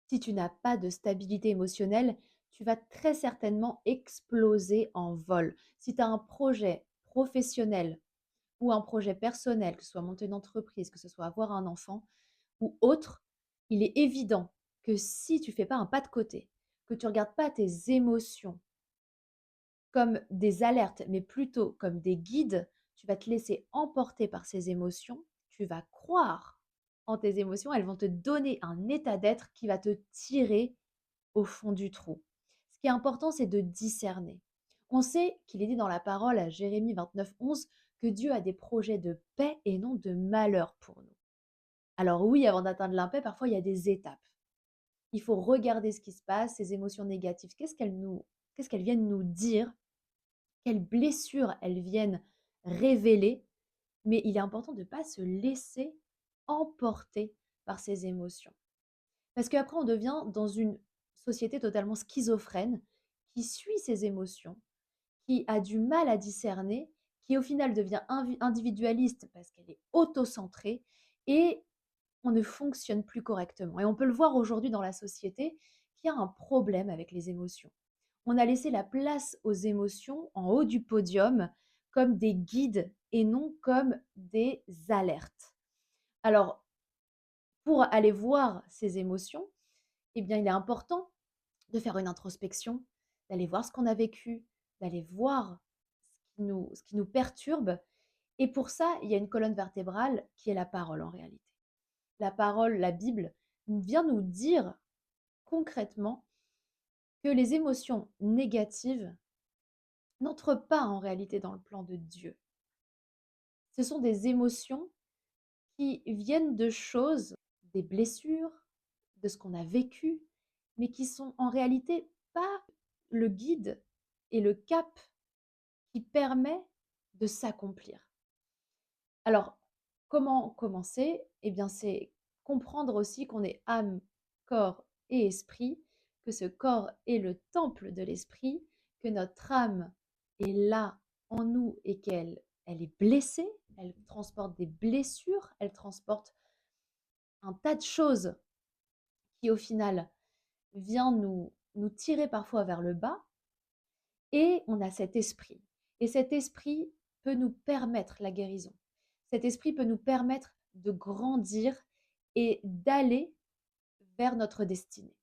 Si tu n'as pas de stabilité émotionnelle, tu vas très certainement exploser en vol. Si tu as un projet professionnel ou un projet personnel, que ce soit monter une entreprise, que ce soit avoir un enfant ou autre, il est évident que si tu fais pas un pas de côté, que tu regardes pas tes émotions comme des alertes, mais plutôt comme des guides, tu vas te laisser emporter par ces émotions, tu vas croire en tes émotions, elles vont te donner un état d'être qui va te tirer au fond du trou. Ce qui est important, c'est de discerner. On sait qu'il est dit dans la parole à Jérémie 29:11 que Dieu a des projets de paix et non de malheur pour nous. Alors oui, avant d'atteindre la paix, parfois il y a des étapes. Il faut regarder ce qui se passe, ces émotions négatives, qu'est-ce qu'elles viennent nous dire, quelles blessures elles viennent révéler, mais il est important de ne pas se laisser emporter par ces émotions. Parce qu'après, on devient dans une société totalement schizophrène qui suit ses émotions, qui a du mal à discerner, qui au final devient individualiste parce qu'elle est autocentrée et on ne fonctionne plus correctement. Et on peut le voir aujourd'hui dans la société qu'il y a un problème avec les émotions. On a laissé la place aux émotions en haut du podium comme des guides et non comme des alertes. Alors, pour aller voir ces émotions, eh bien, il est important de faire une introspection, d'aller voir ce qu'on a vécu, d'aller voir ce qui nous perturbe. Et pour ça, il y a une colonne vertébrale qui est la parole en réalité. La parole, la Bible, vient nous dire concrètement que les émotions négatives n'entrent pas en réalité dans le plan de Dieu. Ce sont des émotions qui viennent de choses, des blessures, de ce qu'on a vécu, mais qui sont en réalité pas le guide et le cap qui permet de s'accomplir. Alors, comment commencer? Eh bien, c'est comprendre aussi qu'on est âme, corps et esprit, que ce corps est le temple de l'esprit, que notre âme est là en nous et qu'elle est blessée, elle transporte des blessures, elle transporte un tas de choses qui, au final, vient nous tirer parfois vers le bas. Et on a cet esprit. Et cet esprit peut nous permettre la guérison. Cet esprit peut nous permettre de grandir et d'aller vers notre destinée.